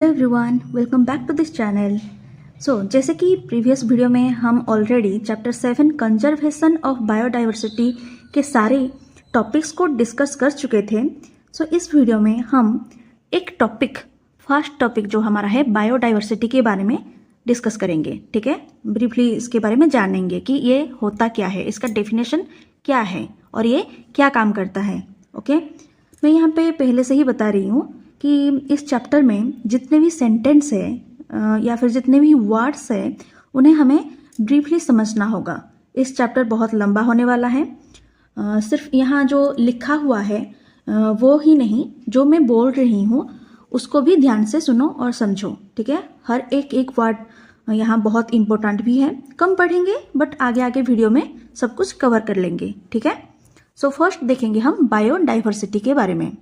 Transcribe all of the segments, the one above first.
Everyone welcome back to this channel. जैसे कि previous video में हम already chapter 7 conservation of biodiversity के सारे टॉपिक्स को डिस्कस कर चुके थे। इस वीडियो में हम एक फर्स्ट टॉपिक जो हमारा है बायोडाइवर्सिटी के बारे में डिस्कस करेंगे। ठीक है, ब्रीफली इसके बारे में जानेंगे कि ये होता क्या है, इसका डेफिनेशन क्या है और ये क्या काम करता है। ओके, मैं यहाँ पे पहले से ही बता रही हूँ कि इस चैप्टर में जितने भी सेंटेंस है या फिर जितने भी वर्ड्स है उन्हें हमें ब्रीफली समझना होगा। इस चैप्टर बहुत लंबा होने वाला है। सिर्फ यहाँ जो लिखा हुआ है वो ही नहीं, जो मैं बोल रही हूँ उसको भी ध्यान से सुनो और समझो। ठीक है, हर एक वर्ड यहाँ बहुत इम्पोर्टेंट भी है। कम पढ़ेंगे बट आगे आगे वीडियो में सब कुछ कवर कर लेंगे। ठीक है, फर्स्ट देखेंगे हम बायोडाइवर्सिटी के बारे में।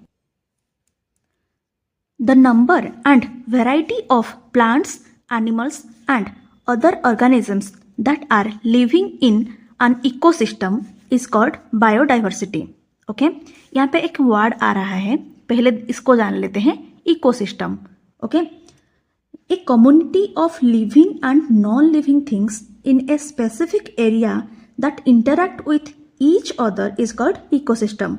The number and variety of plants, animals and other organisms that are living in an ecosystem is called biodiversity. Okay? यहाँ पे एक वर्ड आ रहा है, पहले इसको जान लेते हैं। Ecosystem. Okay, a community of living and non living things in a specific area that interact with each other is called ecosystem.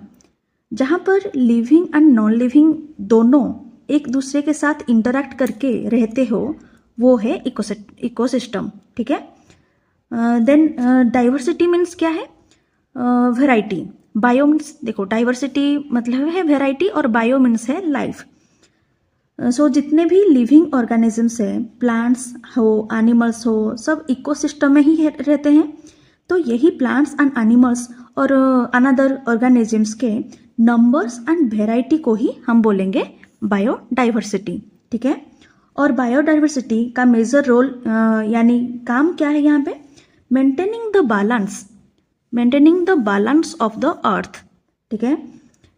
जहाँ पर लिविंग एंड नॉन लिविंग दोनों एक दूसरे के साथ इंटरैक्ट करके रहते हो वो है इकोसिस्टम। ठीक है, देन डाइवर्सिटी मीन्स क्या है? वेराइटी। बायो मीन्स, देखो डाइवर्सिटी मतलब है वेराइटी और बायो मीन्स है लाइफ। जितने भी लिविंग ऑर्गेनिजम्स है, प्लांट्स हो, एनिमल्स हो, सब इकोसिस्टम में ही रहते हैं। तो यही प्लांट्स एंड एनिमल्स और अनदर ऑर्गेनिजम्स के नंबर्स एंड वेराइटी को ही हम बोलेंगे बायोडाइवर्सिटी। ठीक है, और बायोडाइवर्सिटी का मेजर रोल यानी काम क्या है यहाँ पे? Maintaining the balance of the earth. ठीक है,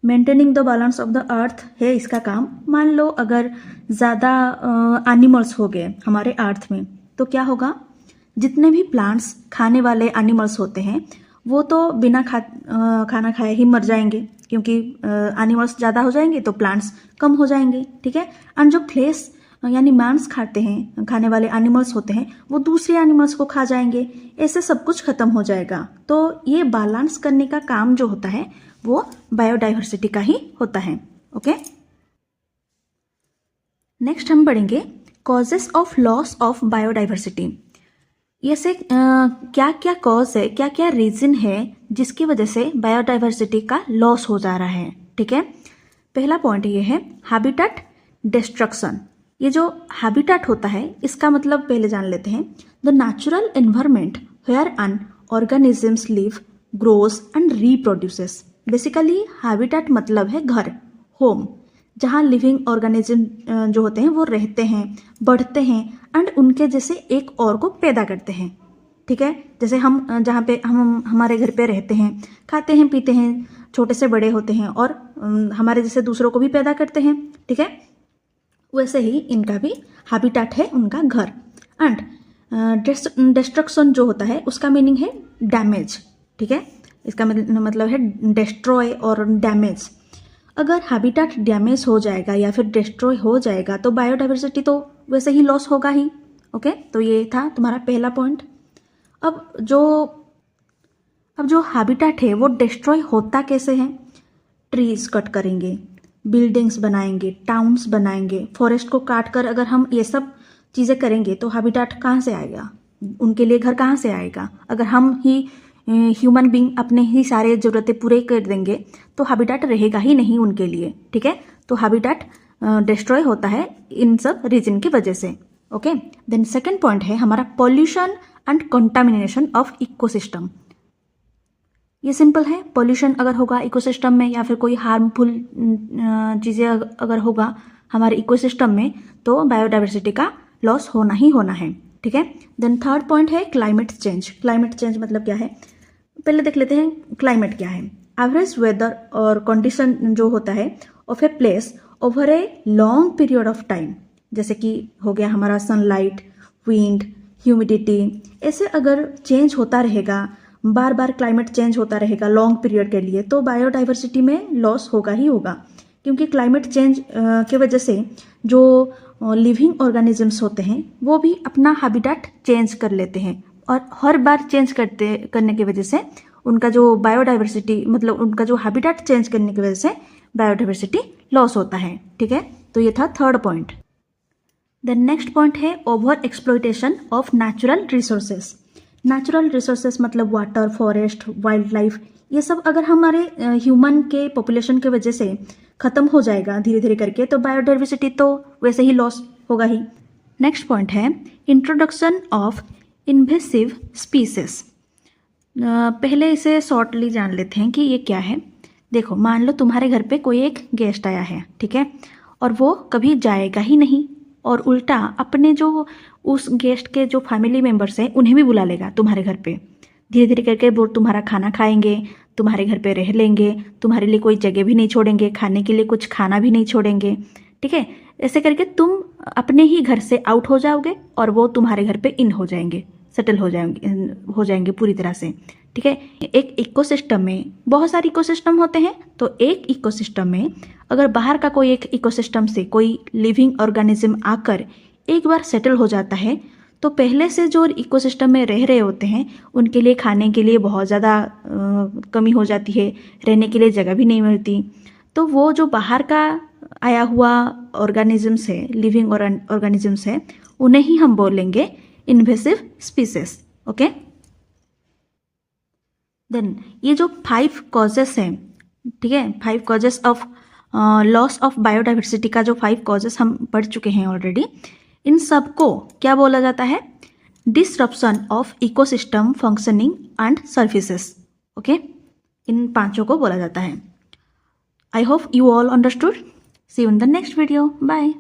maintaining the balance of the earth है इसका काम। मान लो अगर ज़्यादा एनिमल्स हो गए हमारे अर्थ में तो क्या होगा? जितने भी प्लांट्स खाने वाले एनिमल्स होते हैं वो तो बिना खाना खाए ही मर जाएंगे, क्योंकि एनिमल्स ज़्यादा हो जाएंगे तो प्लांट्स कम हो जाएंगे। ठीक है, एंड जो फ्लेश यानी मांस खाते हैं, खाने वाले एनिमल्स होते हैं, वो दूसरे एनिमल्स को खा जाएंगे। ऐसे सब कुछ खत्म हो जाएगा। तो ये बैलेंस करने का काम जो होता है वो बायोडाइवर्सिटी का ही होता है। ओके, नेक्स्ट हम पढ़ेंगे causes of loss of biodiversity. ये से क्या क्या कॉज है, क्या क्या रीजन है जिसकी वजह से बायोडाइवर्सिटी का लॉस हो जा रहा है। ठीक है, पहला पॉइंट ये है हैबिटेट डिस्ट्रक्शन। ये जो हैबिटेट होता है इसका मतलब पहले जान लेते हैं। The natural environment where an organisms live, grows and reproduces. Basically habitat मतलब है घर, होम, जहाँ लिविंग ऑर्गेनिज्म जो होते हैं वो रहते हैं, बढ़ते हैं एंड उनके जैसे एक और को पैदा करते हैं। ठीक है, जैसे हम जहाँ पे हम हमारे घर पे रहते हैं, खाते हैं, पीते हैं, छोटे से बड़े होते हैं और हमारे जैसे दूसरों को भी पैदा करते हैं। ठीक है, वैसे ही इनका भी हैबिटेट है, उनका घर। एंड डिस्ट्रक्शन जो होता है उसका मीनिंग है डैमेज। ठीक है, इसका मतलब है डिस्ट्रॉय और डैमेज। अगर हैबिटेट डैमेज हो जाएगा या फिर डिस्ट्रॉय हो जाएगा तो बायोडाइवर्सिटी तो वैसे ही लॉस होगा ही। ओके, तो ये था तुम्हारा पहला पॉइंट। अब जो हैबिटेट है वो डिस्ट्रॉय होता कैसे है? ट्रीज कट करेंगे, बिल्डिंग्स बनाएंगे, टाउन्स बनाएंगे, फॉरेस्ट को काट कर अगर हम ये सब चीज़ें करेंगे तो हैबिटेट कहाँ से आएगा? उनके लिए घर कहाँ से आएगा? अगर हम ही ह्यूमन बींग अपने ही सारे ज़रूरतें पूरे कर देंगे तो हैबिटेट रहेगा ही नहीं उनके लिए। ठीक है, तो हैबिटेट डिस्ट्रॉय होता है इन सब रीजन की वजह से। ओके, देन सेकंड पॉइंट है हमारा pollution and contamination of ecosystem. ये सिंपल है, पॉल्यूशन अगर होगा इकोसिस्टम में या फिर कोई हार्मफुल चीज़ें अगर होगा हमारे इकोसिस्टम में तो बायोडाइवर्सिटी का लॉस होना ही होना है। ठीक है, देन थर्ड पॉइंट है क्लाइमेट चेंज। क्लाइमेट चेंज मतलब क्या है? पहले देख लेते हैं क्लाइमेट क्या है। एवरेज वेदर और कंडीशन जो होता है of a place over a long period of time, जैसे कि हो गया हमारा सनलाइट, विंड, ह्यूमिडिटी, ऐसे अगर चेंज होता रहेगा, बार बार क्लाइमेट चेंज होता रहेगा लॉन्ग पीरियड के लिए, तो बायोडाइवर्सिटी में लॉस होगा ही होगा। क्योंकि क्लाइमेट चेंज के वजह से जो लिविंग ऑर्गेनिजम्स होते हैं वो भी अपना हैबिटेट चेंज कर लेते हैं, और हर बार चेंज करने की वजह से उनका जो बायोडाइवर्सिटी, मतलब उनका जो हैबिटेट चेंज करने की वजह से बायोडाइवर्सिटी लॉस होता है। ठीक है, तो ये था third point. Then next point है over exploitation of natural resources. Natural resources मतलब वाटर, फॉरेस्ट, वाइल्ड लाइफ, ये सब अगर हमारे ह्यूमन के पॉपुलेशन की वजह से ख़त्म हो जाएगा धीरे धीरे करके, तो बायोडाइवर्सिटी तो वैसे ही लॉस होगा ही। नेक्स्ट पॉइंट है इंट्रोडक्शन ऑफ इन्वेसिव स्पीसीज। पहले इसे शॉर्टली जान लेते हैं कि ये क्या है। देखो, मान लो तुम्हारे घर पे कोई एक गेस्ट आया है, ठीक है, और वो कभी जाएगा ही नहीं, और उल्टा अपने जो उस गेस्ट के जो फैमिली मेम्बर्स हैं उन्हें भी बुला लेगा तुम्हारे घर पे। धीरे धीरे करके वो तुम्हारा खाना खाएंगे, तुम्हारे घर पे रह लेंगे, तुम्हारे लिए कोई जगह भी नहीं छोड़ेंगे, खाने के लिए कुछ खाना भी नहीं छोड़ेंगे। ठीक है, ऐसे करके तुम अपने ही घर से आउट हो जाओगे और वो तुम्हारे घर पे इन हो जाएंगे, सेटल हो जाएंगे पूरी तरह से। ठीक है, एक इकोसिस्टम में बहुत सारे इकोसिस्टम होते हैं, तो एक इकोसिस्टम में अगर बाहर का कोई एक इकोसिस्टम से कोई लिविंग ऑर्गेनिज्म आकर एक बार सेटल हो जाता है, तो पहले से जो इकोसिस्टम में रह रहे होते हैं उनके लिए खाने के लिए बहुत ज़्यादा कमी हो जाती है, रहने के लिए जगह भी नहीं मिलती। तो वो जो बाहर का आया हुआ ऑर्गेनिजम्स है, लिविंग ऑर्गेनिजम्स है, उन्हें ही हम बोलेंगे इन्वेसिव स्पीसीज। ओके, देन ये जो 5 कॉजेस हैं, ठीक है, 5 causes of loss of biodiversity का जो 5 कॉजेस हम पढ़ चुके हैं ऑलरेडी, इन सब को क्या बोला जाता है? Disruption of ecosystem functioning and services. Okay, इन 5 को बोला जाता है। I hope you all understood. See you in the next video. Bye.